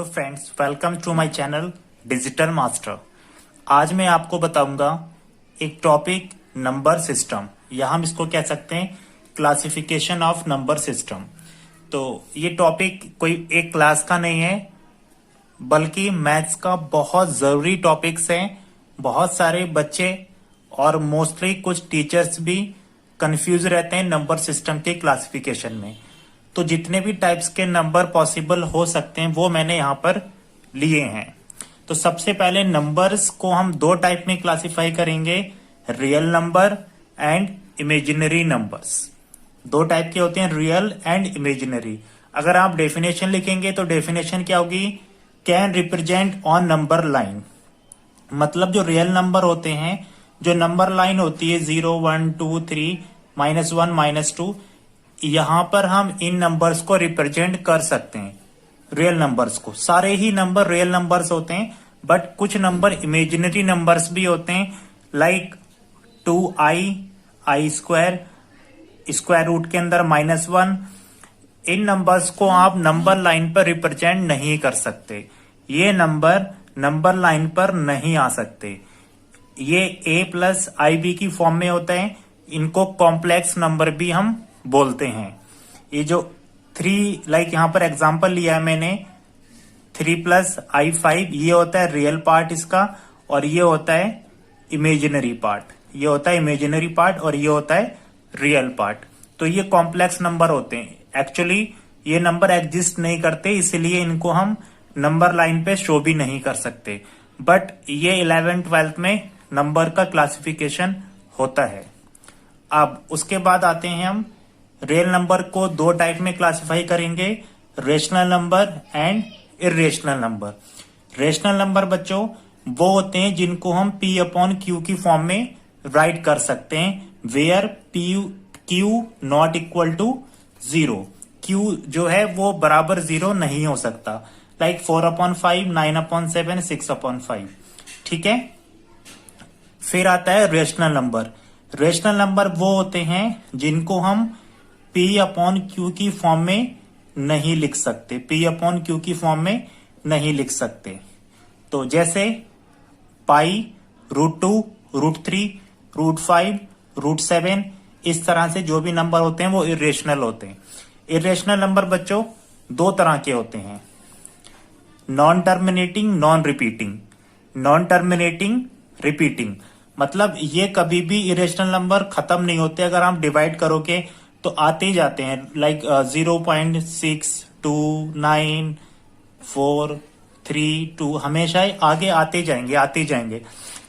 Hello friends, welcome to my channel digital master. आज मैं आपको बताऊंगा एक टॉपिक नंबर सिस्टम, या हम इसको कह सकते हैं क्लासिफिकेशन ऑफ नंबर सिस्टम। तो ये टॉपिक कोई एक क्लास का नहीं है, बल्कि मैथ्स का बहुत जरूरी टॉपिक्स है। बहुत सारे बच्चे और मोस्टली कुछ टीचर्स भी कंफ्यूज रहते हैं नंबर सिस्टम के क्लासिफिकेशन में। तो जितने भी टाइप्स के नंबर पॉसिबल हो सकते हैं वो मैंने यहाँ पर लिए हैं। तो सबसे पहले नंबर्स को हम दो टाइप में क्लासिफाई करेंगे, real number and imaginary numbers. दो टाइप के होते हैं, रियल एंड इमेजिनरी। अगर आप डेफिनेशन लिखेंगे तो डेफिनेशन क्या होगी, can represent on number line. मतलब जो रियल नंबर होते हैं, जो नंबर लाइन होती है 0 1 2 3 -1 -2, यहां पर हम इन नंबर्स को रिप्रेजेंट कर सकते हैं। रियल नंबर्स को, सारे ही नंबर रियल नंबर्स होते हैं, बट कुछ नंबर इमेजिनरी नंबर्स भी होते हैं, like 2i square, square root के अंदर -1। इन नंबर्स को आप नंबर लाइन पर रिप्रेजेंट नहीं कर सकते। ये नंबर लाइन पर नहीं आ सकते। ये a+ib की फॉर्म में होता है। इनको कॉम्प्लेक्स नंबर भी हम बोलते हैं। ये जो 3, लाइक यहां पर एग्जांपल लिया है मैंने, 3+i5, ये होता है रियल पार्ट इसका, और ये होता है इमेजिनरी पार्ट। ये होता है इमेजिनरी पार्ट और ये होता है रियल पार्ट। तो ये कॉम्प्लेक्स नंबर होते हैं। एक्चुअली ये नंबर एग्जिस्ट नहीं करते, इसलिए इनको हम नंबर लाइन पे शो भी नहीं कर सकते। बट ये 11th 12th में नंबर का क्लासिफिकेशन होता है। अब उसके बाद आते हैं हम रियल नंबर को दो टाइप में क्लासिफाई करेंगे, rational number and irrational number. Rational number बच्चों वो होते हैं जिनको हम P/Q की फॉर्म में राइट कर सकते हैं, where Q not equal to 0। Q जो है वो बराबर 0 नहीं हो सकता, लाइक 4/5, 9/7, 6/5। ठीक है। फिर आता है रेशनल नंबर। रेशनल नंबर वो होते हैं जिनको हम P/Q की फॉर्म में नहीं लिख सकते। P/Q की फॉर्म में नहीं लिख सकते। तो जैसे पाई, √2, √3, √5, √7, इस तरह से जो भी नंबर होते हैं वो इरेशनल होते हैं। इरेशनल नंबर बच्चों दो तरह के होते हैं, non terminating, non repeating. Non terminating, repeating मतलब ये कभी भी इरेशनल नंबर खत्म नहीं होते। अगर आप डिवाइड करोगे तो आते ही जाते हैं, लाइक 0.6 2 9 4 3 2, हमेशा ही आगे आते जाएंगे।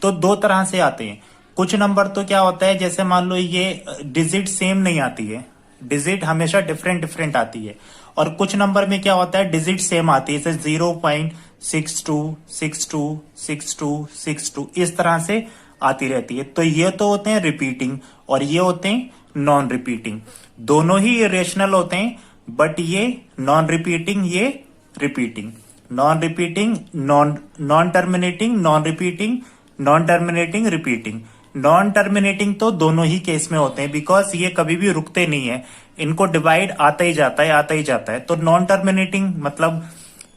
तो दो तरह से आते हैं। कुछ नंबर तो क्या होता है, जैसे मान लो ये डिजिट सेम नहीं आती है, डिजिट हमेशा डिफरेंट आती है। और कुछ नंबर में क्या होता है, डिजिट सेम आती है, जैसे 0.62 62 62 62, इस तरह से आती रहती है। तो ये तो होते हैं रिपीटिंग और ये होते हैं नॉन रिपीटिंग। दोनों ही इरेशनल होते हैं, बट ये नॉन रिपीटिंग, ये repeating. Non repeating, non terminating, non repeating, non terminating, repeating. Non terminating तो दोनों ही केस में होते हैं, बिकॉज ये कभी भी रुकते नहीं है, इनको डिवाइड आता ही जाता है। तो नॉन टर्मिनेटिंग मतलब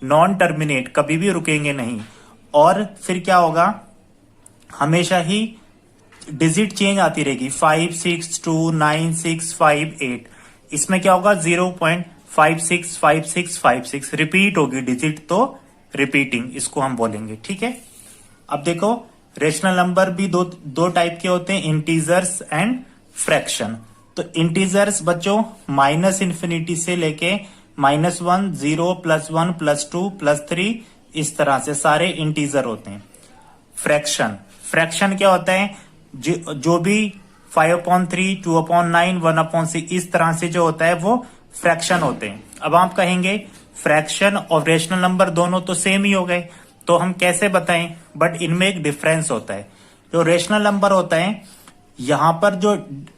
नॉन टर्मिनेट, कभी भी रुकेंगे नहीं। और फिर क्या होगा, हमेशा ही डिजिट चेंज आती रहेगी, 5 6 2 9 6 5 8। इसमें क्या होगा, 0.56 56 56 रिपीट होगी डिजिट, तो रिपीटिंग इसको हम बोलेंगे। ठीक है। अब देखो रेशनल नंबर भी दो टाइप के होते हैं, इंटीजर्स एंड फ्रैक्शन। तो इंटीजर्स बच्चों -∞ से लेके -1 0 +1 +2 +3, इस तरह से सारे इंटीजर होते हैं। फ्रैक्शन क्या होता है, जो भी 5/3 2/9 1/6, इस तरह से जो होता है वो फ्रैक्शन होते हैं। अब आप कहेंगे फ्रैक्शन और रेशनल नंबर दोनों तो सेम ही हो गए, तो हम कैसे बताएं, बट इनमें एक डिफरेंस होता है। जो रेशनल नंबर होता है, यहां पर जो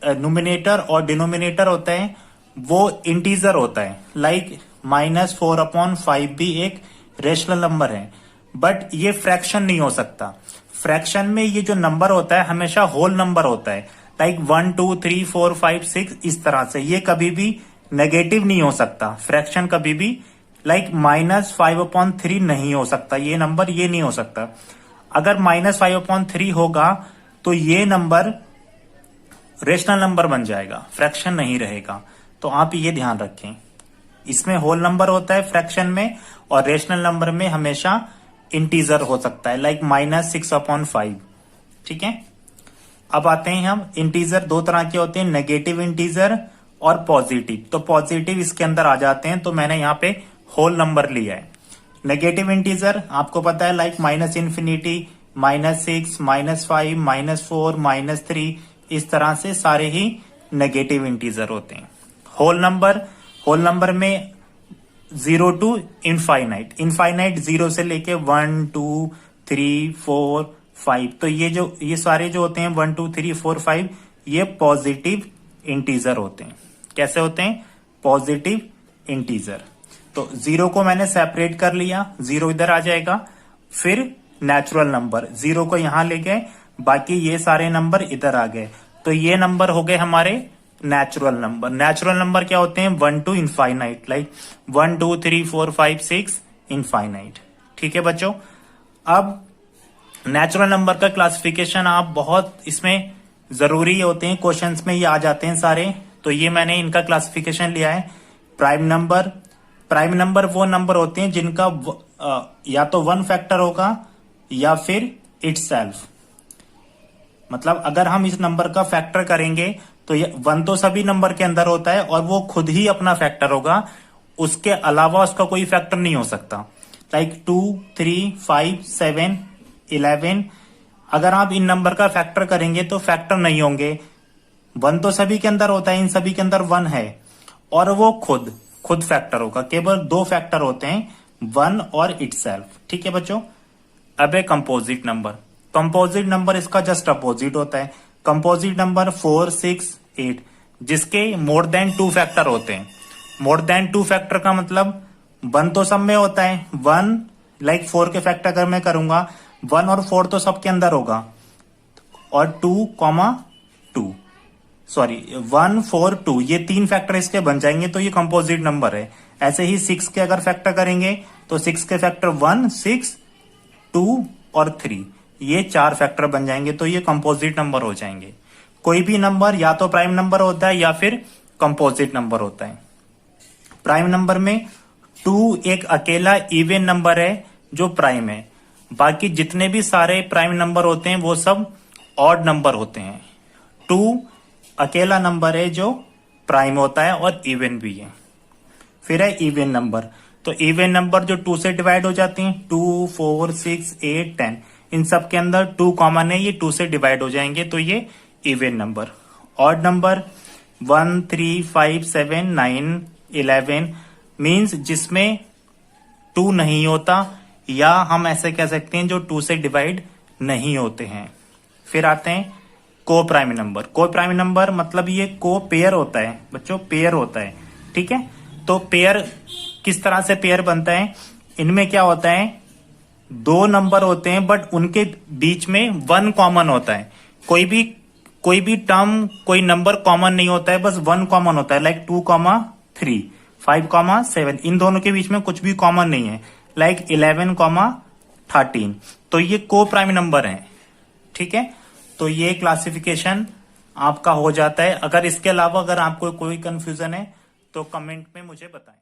न्यूमिनेटर और डिनोमिनेटर होता है वो इंटीजर होता है, लाइक -4/5 भी एक रेशनल नंबर है, बट ये फ्रैक्शन नहीं हो सकता। फ्रैक्शन में ये जो नंबर होता है हमेशा होल नंबर होता है, लाइक 1 2 3 4 5 6, इस तरह से। ये कभी भी नेगेटिव नहीं हो सकता, फ्रैक्शन कभी भी लाइक -5/3 नहीं हो सकता, ये नंबर ये नहीं हो सकता। अगर -5/3 होगा तो ये नंबर रेशनल नंबर बन जाएगा, फ्रैक्शन नहीं रहेगा। तो आप ये ध्यान रखें, इसमें होल नंबर होता है फ्रैक्शन में, और रेशनल नंबर में हमेशा इंटीजर हो सकता है, लाइक -6/5। ठीक है, अब आते हैं हम इंटीजर। दो तरह के होते हैं, नेगेटिव इंटीजर और पॉजिटिव। तो पॉजिटिव इसके अंदर आ जाते हैं, तो मैंने यहाँ पे होल नंबर लिया है। नेगेटिव इंटीजर आपको पता है, लाइक -∞, -6, -5, -4, -3, इस तरह से सारे ही नेगेटिव इंटीजर होते हैं। होल नंबर में 0 to इनफाइनाइट, इनफाइनाइट 0 से लेके 1 2 3 4 5, तो ये सारे जो होते हैं 1 2 3 4 5, ये पॉजिटिव इंटीजर होते हैं। कैसे होते हैं? Positive integer. तो 0 को मैंने सेपरेट कर लिया, 0 इधर आ जाएगा, फिर नेचुरल नंबर 0 को यहां ले गए, बाकी ये सारे नंबर इधर आ गए, तो ये नंबर हो गए हमारे नेचुरल नंबर। नेचुरल नंबर क्या होते हैं? 1 to इनफाइनाइट, लाइक 1 2 3 4 5 6 इनफाइनाइट। ठीक है बच्चों, अब नेचुरल नंबर का क्लासिफिकेशन आप बहुत इसमें जरूरी होते हैं, क्वेश्चंस में ये आ जाते हैं सारे, तो ये मैंने इनका क्लासिफिकेशन लिया है। प्राइम नंबर वो नंबर होते हैं जिनका या तो 1 फैक्टर होगा या फिर इटसेल्फ। मतलब अगर हम इस नंबर का फैक्टर करेंगे तो 1 तो सभी नंबर के अंदर होता है और वो खुद ही अपना फैक्टर होगा, उसके अलावा उसका कोई फैक्टर नहीं हो सकता। लाइक 2 3 5 7 11, अगर आप इन नंबर का फैक्टर करेंगे तो फैक्टर नहीं होंगे। 1 तो सभी के अंदर होता है, इन सभी के अंदर 1 है, और वो खुद फैक्टर होगा। केवल 2 फैक्टर होते हैं, 1 और इटसेल्फ। ठीक है बच्चों, अब है कंपोजिट नंबर। कंपोजिट नंबर इसका जस्ट अपोजिट होता है। कंपोजिट नंबर 4 6 8, जिसके मोर देन 2 फैक्टर होते हैं। मोर देन 2 फैक्टर का मतलब 1 तो सब में होता है, 1 लाइक 4 के फैक्टर अगर मैं करूंगा 1 और 4 तो सबके अंदर होगा, और 2, सॉरी 1 4 2, ये 3 फैक्टर इसके बन जाएंगे, तो ये कंपोजिट नंबर है। ऐसे ही 6 के अगर फैक्टर करेंगे तो 6 के फैक्टर 1 6 2 और 3, ये 4 फैक्टर बन जाएंगे, तो ये कंपोजिट नंबर हो जाएंगे। कोई भी नंबर या तो प्राइम नंबर होता है या फिर कंपोजिट नंबर होता है। प्राइम नंबर में 2 एक अकेला इवन नंबर है जो प्राइम है, बाकी जितने भी सारे प्राइम नंबर होते हैं वो सब ऑड नंबर होते हैं। 2 अकेला नंबर है जो प्राइम होता है और इवन भी है। फिर है इवन नंबर, तो इवन नंबर जो 2 से डिवाइड हो जाती हैं, 2 4 6 8 10, इन सब के अंदर 2 कॉमन है, ये 2 से डिवाइड हो जाएंगे, तो ये even number. Odd number 1 3 5 7 9 11, means जिसमें 2 नहीं होता, या हम ऐसे कह सकते हैं जो 2 से डिवाइड नहीं होते हैं। फिर आते हैं को प्राइम नंबर। को प्राइम नंबर मतलब ये को पेयर होता है बच्चों, पेयर होता है। ठीक है, तो पेयर किस तरह से पेयर बनता है? इनमें क्या होता है, 2 नंबर होते हैं बट उनके बीच में 1 कॉमन होता है। कोई भी टर्म, कोई नंबर कॉमन नहीं होता है, बस 1 कॉमन होता है, लाइक 2 3 5 7, इन दोनों के बीच में कुछ भी कॉमन नहीं है, लाइक 11 13, तो ये को प्राइम नंबर है। ठीक है, तो ये क्लासिफिकेशन आपका हो जाता है। अगर इसके अलावा अगर आपको कोई कंफ्यूजन है तो कमेंट में मुझे बताएं।